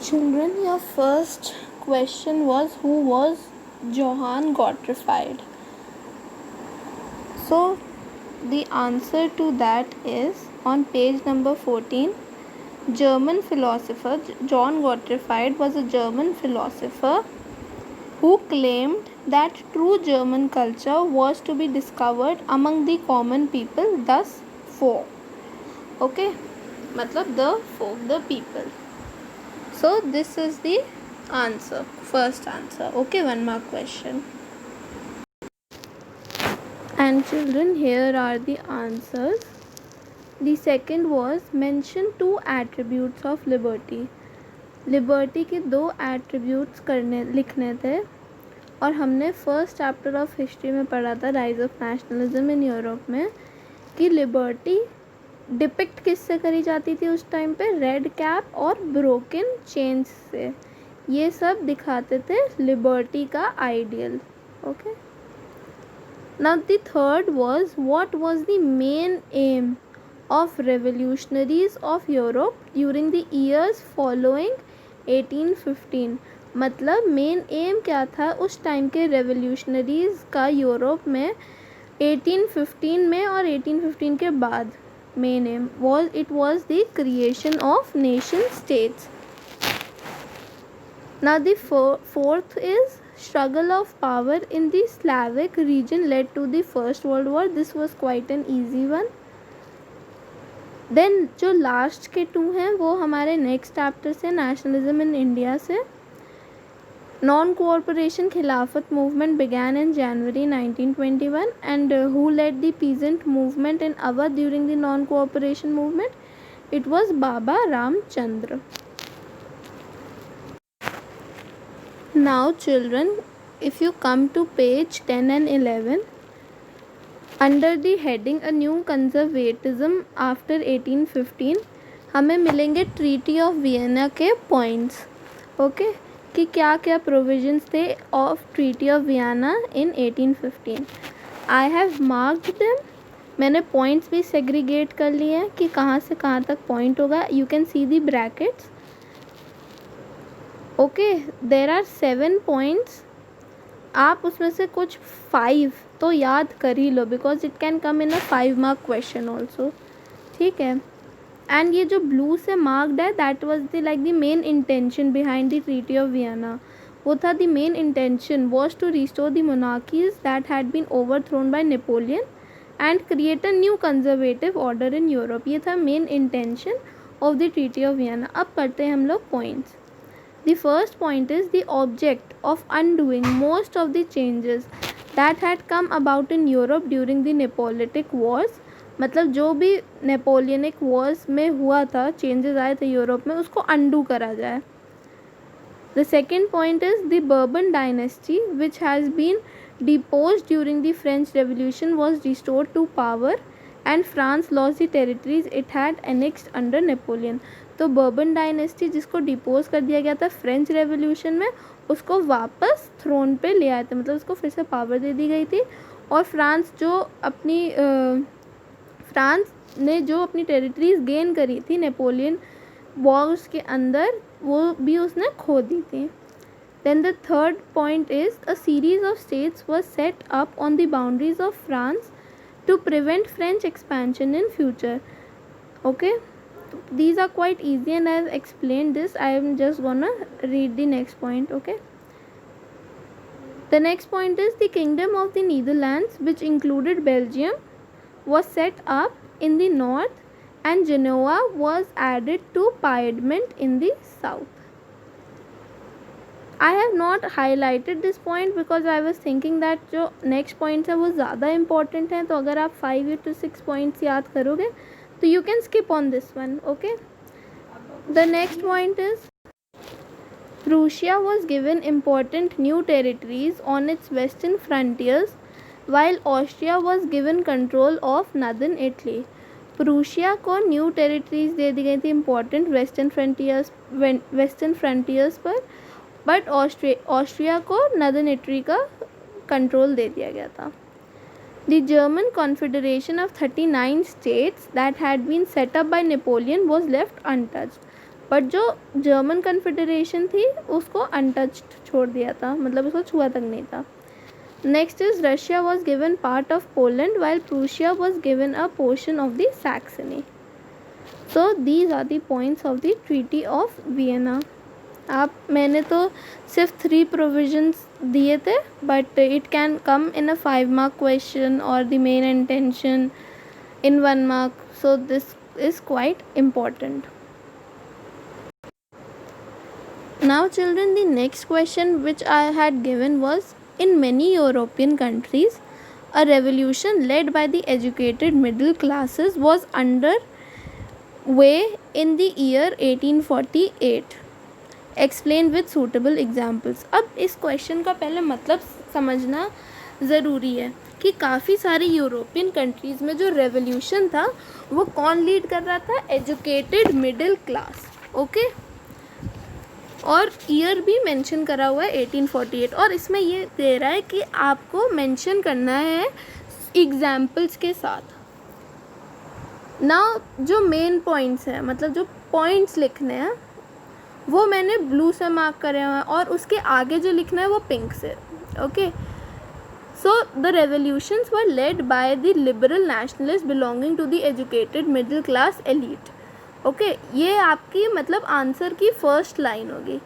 Children, your first question was who was Johann Gottfried? So, the answer to that is on page number 14. German philosopher John Gottfried was a German philosopher who claimed that true German culture was to be discovered among the common people, thus folk. Okay, matlab the folk, the people. So this is the answer, first answer. Okay, one more question. And children, here are the answers. The second was mention two attributes of liberty. Liberty के दो attributes लिखने थे और हमने first chapter of history में पढ़ा था rise of nationalism in Europe में कि लिबर्टी डिपिक्ट किससे करी जाती थी उस टाइम पे, रेड कैप और ब्रोकन चेन्स से. ये सब दिखाते थे लिबर्टी का ideal. Okay, now the third was what was the main M of revolutionaries of Europe during the years following 1815. मतलब मेन एम क्या था उस टाइम के रेवोल्यूशनरीज का यूरोप में 1815 में और 1815 के बाद. Main M was the creation of nation states. Now the fourth is struggle of power in the Slavic region led to the First World War. This was quite an easy one. Then जो last के two हैं वो हमारे next chapter से, nationalism in India से. Non cooperation Khilafat movement began in January 1921 and who led the peasant movement in Awadh during the non cooperation movement? It was Baba Ramchandra. Now children, if you come to page 10 and 11, under the heading a new conservatism after 1815 हमें मिलेंगे treaty of Vienna के points. Okay, कि क्या क्या provisions थे of treaty of Vienna in 1815. I have marked them. मैंने points भी segregate कर लिए हैं कि कहाँ से कहाँ तक पॉइंट होगा. You can see the brackets. Okay, there are 7 points. आप उसमें से कुछ 5 तो याद कर ही लो because it can come in a 5 mark question also. ठीक है, एंड ये जो ब्लू से मार्क्ड है that was the like the main intention behind the treaty of Vienna. वो था the main intention was to restore the monarchies that had been overthrown bye Napoleon and create a new conservative order in Europe. ये था main intention of the treaty of Vienna. अब पढ़ते हैं हम लोग points. The first point is the object of undoing most of the changes that had come about in Europe during the Napoleonic Wars. मतलब जो भी नेपोलियनिक वॉर्स में हुआ था, चेंजेस आए थे यूरोप में, उसको अंडू करा जाए. The second point is the Bourbon dynasty which has been deposed during the French Revolution was restored to power and France lost the territories it had annexed under Napoleon. तो bourbon dynasty जिसको depots कर दिया गया था French revolution में, उसको वापस throne पे ले आए थे. मतलब उसको फिर से पावर दे दी गई थी और फ्रांस ने जो अपनी टेरिटरीज गेन करी थी नेपोलियन वॉर्स के अंदर, वो भी उसने खो दी थी. Then the third point is a series of states was set up on the boundaries of France to prevent French expansion in future. Okay, these are quite easy and I have explained this. I am just gonna read the next point. Okay, the next point is the Kingdom of the Netherlands, which included Belgium, was set up in the north and Genoa was added to Piedmont in the south. I have not highlighted this point because I was thinking that जो next points है वो ज़्यादा important हैं, तो अगर आप 5 to 6 points याद करोगे तो you can skip on this one. Okay, the next point is Prussia was given important new territories on its western frontiers while Austria was given control of northern Italy. Prussia को new territories दे दी गई थी important western frontiers पर, but Austria को northern Italy का control दे दिया गया था. The German Confederation of 39 states that had been set up by Napoleon was left untouched. But जो जर्मन कन्फेडरेशन थी उसको अनटच्ड छोड़ दिया था, मतलब उसको छुआ तक नहीं था. Next is Russia was given part of Poland while Prussia was given a portion of the Saxony. So these are the points of the treaty of Vienna. मैंने तो सिर्फ 3 प्रोविजंस दिए थे, but it can come in a 5 mark question और the main intention in 1 mark, so this is quite important. Now children, the next question which I had given was, in many European countries a revolution led by the educated middle classes was underway in the year 1848. Explain with suitable examples. अब इस question का पहले मतलब समझना ज़रूरी है कि काफ़ी सारी यूरोपियन कंट्रीज़ में जो रेवोल्यूशन था वो कौन लीड कर रहा था? Educated middle class. ओके, और ईयर भी मेंशन करा हुआ है 1848, और इसमें ये दे रहा है कि आपको मेंशन करना है एग्जाम्पल्स के साथ. ना जो मेन पॉइंट्स हैं, मतलब जो पॉइंट्स लिखने हैं वो मैंने ब्लू से मार्क करे हुए हैं, और उसके आगे जो लिखना है वो पिंक से. Okay, so the revolutions were led by the liberal nationalists belonging to the educated middle class elite. Okay, ये आपकी मतलब आंसर की फर्स्ट लाइन होगी.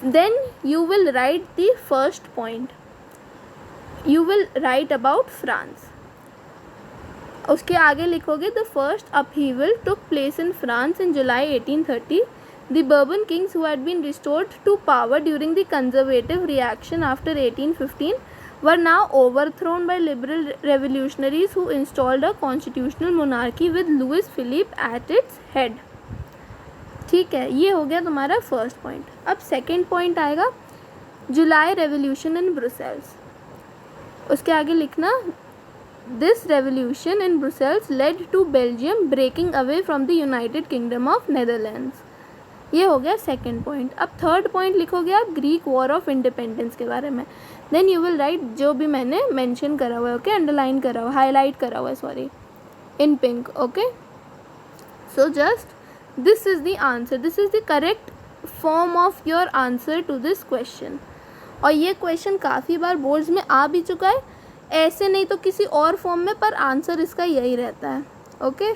Then you will write the first point, you will write about France. उसके आगे लिखोगे the first upheaval took place in France in July 1830. The Bourbon kings who had been restored to power during the conservative reaction after 1815 were now overthrown by liberal revolutionaries who installed a constitutional monarchy with Louis Philippe at its head. ठीक है, ये हो गया तुम्हारा first point. अब second point आएगा July revolution in Brussels. उसके आगे लिखना this revolution in Brussels led to Belgium breaking away from the United Kingdom of Netherlands. ये हो गया सेकंड पॉइंट. अब थर्ड पॉइंट लिखोगे आप ग्रीक वॉर ऑफ इंडिपेंडेंस के बारे में. देन यू विल राइट जो भी मैंने मेंशन करा हुआ है, ओके, अंडरलाइन करा हुआ, हाईलाइट करा हुआ है, sorry, in pink. Okay, so just this is the answer, this is the correct form of your answer to this question. और ये क्वेश्चन काफ़ी बार बोर्ड्स में आ भी चुका है, ऐसे नहीं तो किसी और फॉर्म में, पर आंसर इसका यही रहता है. ओके,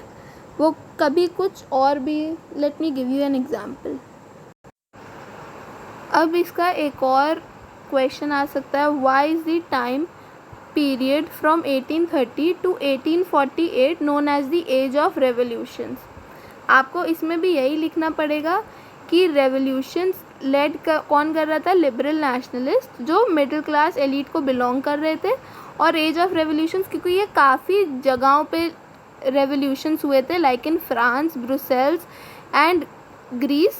वो कभी कुछ और भी. Let me give you an example. अब इसका एक और क्वेश्चन आ सकता है, why is the time period from 1830 to 1848 known as the age of revolutions. आपको इसमें भी यही लिखना पड़ेगा कि रेवोल्यूशंस लेड कौन कर रहा था? लिबरल नेशनलिस्ट जो मिडिल क्लास एलिट को बिलोंग कर रहे थे. और एज ऑफ रेवोल्यूशंस क्योंकि ये काफ़ी जगहों पे रेवोल्यूशंस हुए थे, like in France, Brussels and Greece.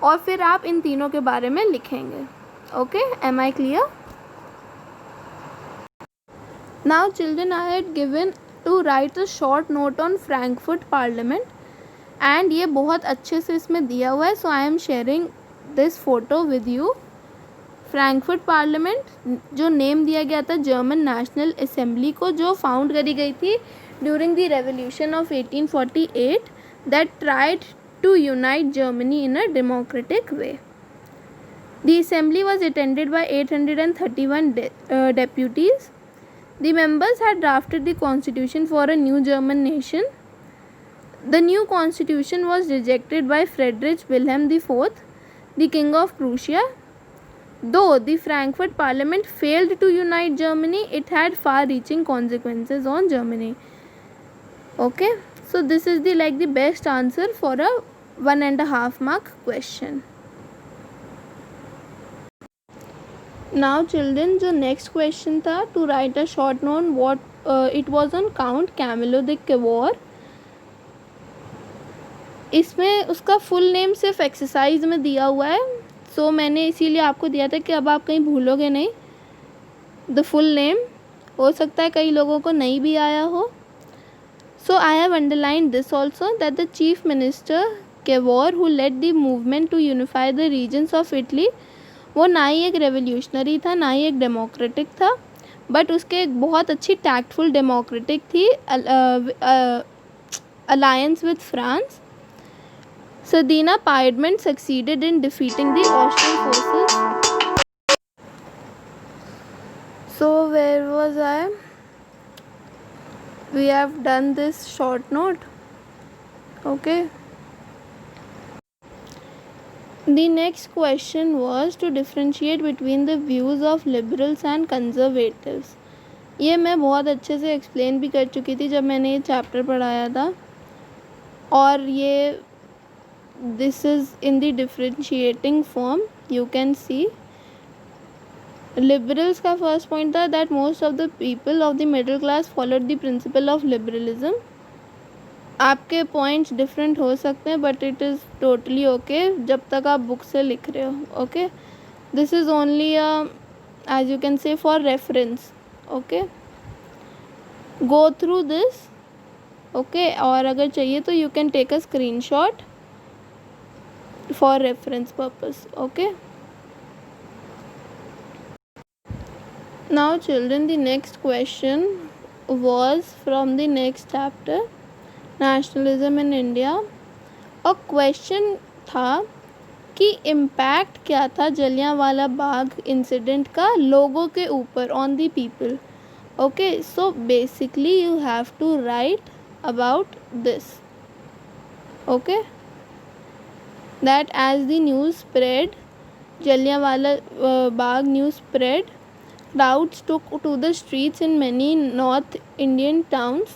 और फिर आप इन तीनों के बारे में लिखेंगे. Okay, am I clear? Now children, I had given to write a short note on Frankfurt parliament, and ये बहुत अच्छे से इसमें दिया हुआ है. So I am sharing this photo with you. Frankfurt parliament जो नेम दिया गया था जर्मन नेशनल असेंबली को, जो फाउंड करी गई थी during the revolution of 1848 that tried to unite Germany in a democratic way. The assembly was attended by 831 deputies. The members had drafted the constitution for a new German nation. The new constitution was rejected by Friedrich Wilhelm IV, the King of Prussia. Though the Frankfurt Parliament failed to unite Germany, it had far-reaching consequences on Germany. Okay, so this is the best answer for a 1.5 mark question. Now children, जो next question था to write a short note what it was on Count Camillo de Cavour. इसमें उसका full name सिर्फ exercise में दिया हुआ है, सो मैंने इसीलिए आपको दिया था कि अब आप कहीं भूलोगे नहीं द फुल नेम. हो सकता है कई लोगों को नहीं भी आया हो. So I have underlined this also, that the chief minister Cavour who led the movement to unify the regions of Italy, वो ना ही एक रेवोल्यूशनरी था ना ही एक डेमोक्रेटिक था, बट उसके एक बहुत अच्छी टैक्टफुल डेमोक्रेटिक थी alliance with France. Sadina Piedmont succeeded in defeating the Austrian forces. So where was I? We have done this short note. Okay. The next question was to differentiate between the views of liberals and conservatives. ये मैं बहुत अच्छे से explain भी कर चुकी थी जब मैंने ये चैप्टर पढ़ाया था, और ये this is in the differentiating form. You can see liberals का फर्स्ट पॉइंट था that most of the people of the middle class followed the principle of liberalism. आपके पॉइंट्स डिफरेंट हो सकते हैं but it is totally okay जब तक आप book से लिख रहे हो. Okay, this is only as you can say for reference. Okay, go through this. Okay, और अगर चाहिए तो you can take a screenshot for reference purpose. Okay, now children the next question was from the next chapter, nationalism in India. और question था कि impact क्या था Jallianwala Bagh incident का लोगों के ऊपर, on the people. Okay, so basically you have to write about this. Okay, that as the news spread, Jallianwala Bagh news spread, crowds took to the streets in many North Indian towns.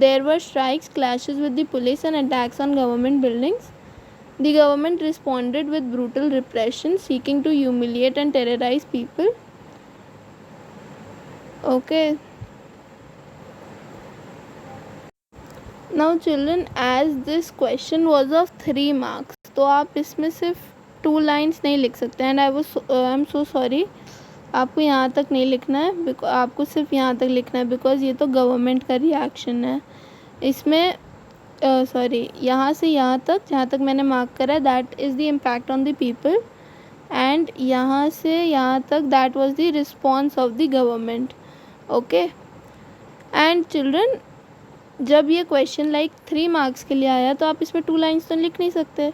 There were strikes, clashes with the police and attacks on government buildings. The government responded with brutal repression, seeking to humiliate and terrorize people. Okay. Now children, as this question was of 3 marks, तो आप इसमें सिर्फ 2 lines नहीं लिख सकते. And I am so sorry, आपको यहाँ तक नहीं लिखना है, आपको सिर्फ यहाँ तक लिखना है बिकॉज ये तो गवर्नमेंट का रिएक्शन है. इसमें सॉरी, यहाँ से यहाँ तक जहाँ तक मैंने मार्क करा है that is the impact on the people, and यहाँ से यहाँ तक that was the response of the government. Okay, and children, जब ये क्वेश्चन लाइक 3 मार्क्स के लिए आया तो आप इसमें 2 लाइन्स तो लिख नहीं सकते.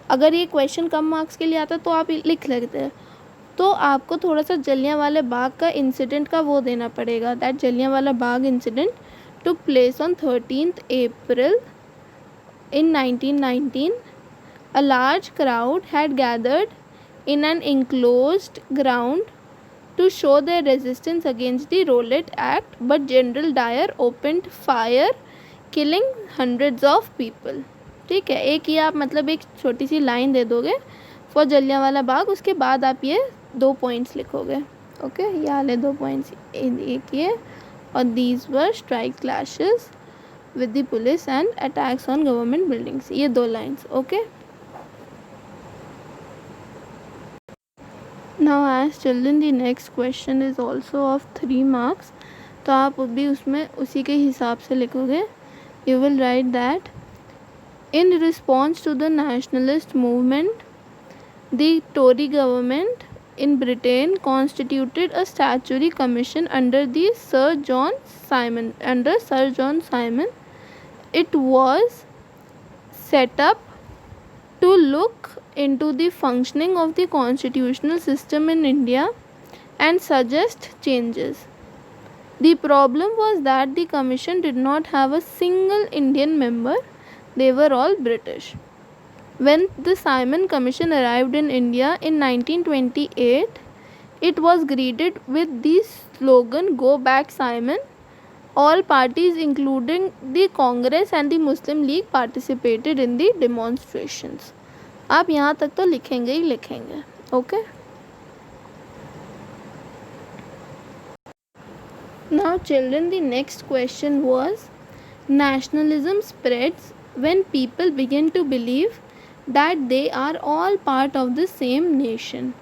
अगर ये क्वेश्चन कम मार्क्स के लिए आता तो आप लिख लेते हैं. तो आपको थोड़ा सा जलियांवाला बाग का इंसिडेंट का वो देना पड़ेगा. That Jallianwala Bagh incident took place on 13th April in 1919. A large crowd had gathered in an enclosed ground to show their resistance against the Rowlatt Act, but General Dyer opened fire, killing hundreds of people. ठीक है, एक ही आप मतलब एक छोटी सी line दे दोगे for Jallianwala Bagh, उसके बाद आप ये 2 पॉइंट्स लिखोगे. ओके, ये वाले 2 पॉइंट्स, एक ये, और these were strike clashes with the police and attacks on government buildings. ये 2 lines. Okay, now as children the next question is also of 3 marks, तो आप भी उसमें उसी के हिसाब से लिखोगे. You will write that in response to the nationalist movement, the Tory government in Britain constituted a statutory commission under Sir John Simon. It was set up to look into the functioning of the constitutional system in India and suggest changes. The problem was that the commission did not have a single Indian member. They were all British. When the Simon Commission arrived in India in 1928, it was greeted with the slogan "Go back Simon." All parties including the Congress and the Muslim League participated in the demonstrations. आप यहाँ तक तो लिखेंगे ही लिखेंगे. Okay. Now children, the next question was nationalism spreads when people begin to believe that they are all part of the same nation.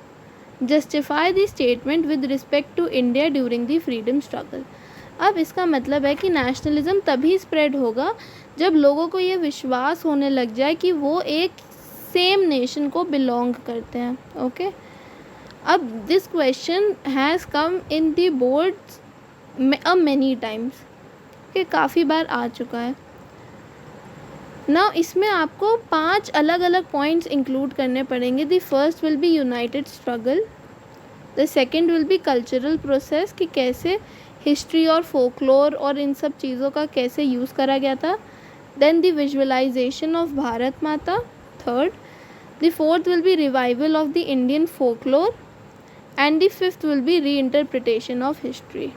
Justify the statement with respect to India during the freedom struggle. अब इसका मतलब है कि nationalism तभी spread होगा जब लोगों को ये विश्वास होने लग जाए कि वो एक सेम नेशन को बिलोंग करते हैं. ओके, अब this question has come in the boards many times. Okay, काफ़ी बार आ चुका है. ना इसमें आपको 5 अलग अलग पॉइंट्स इंक्लूड करने पड़ेंगे. The first will be united struggle. The second will be cultural process, कि कैसे हिस्ट्री और फोकलोर और इन सब चीज़ों का कैसे यूज़ करा गया था. Then the visualization of Bharat Mata, third. The fourth will be revival of the Indian folklore. And the fifth will be reinterpretation of history.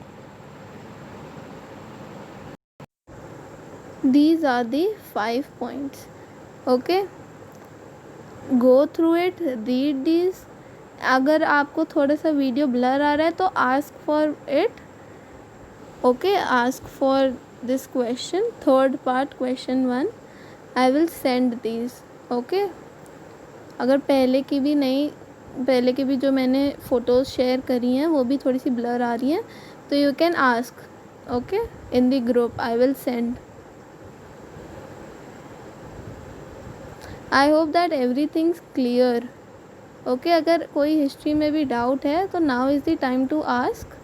These are the 5 points. Okay, go through it, read these. अगर आपको थोड़ा सा video blur आ रहा है तो ask for it. Okay, ask for this question, third part question 1. I will send this. Okay, अगर पहले की भी जो मैंने फ़ोटोज़ शेयर करी हैं वो भी थोड़ी सी ब्लर आ रही हैं, तो you can ask. Okay, in the group I will send. I hope that everything's clear. Okay, अगर कोई हिस्ट्री में भी डाउट है तो now is the time to ask.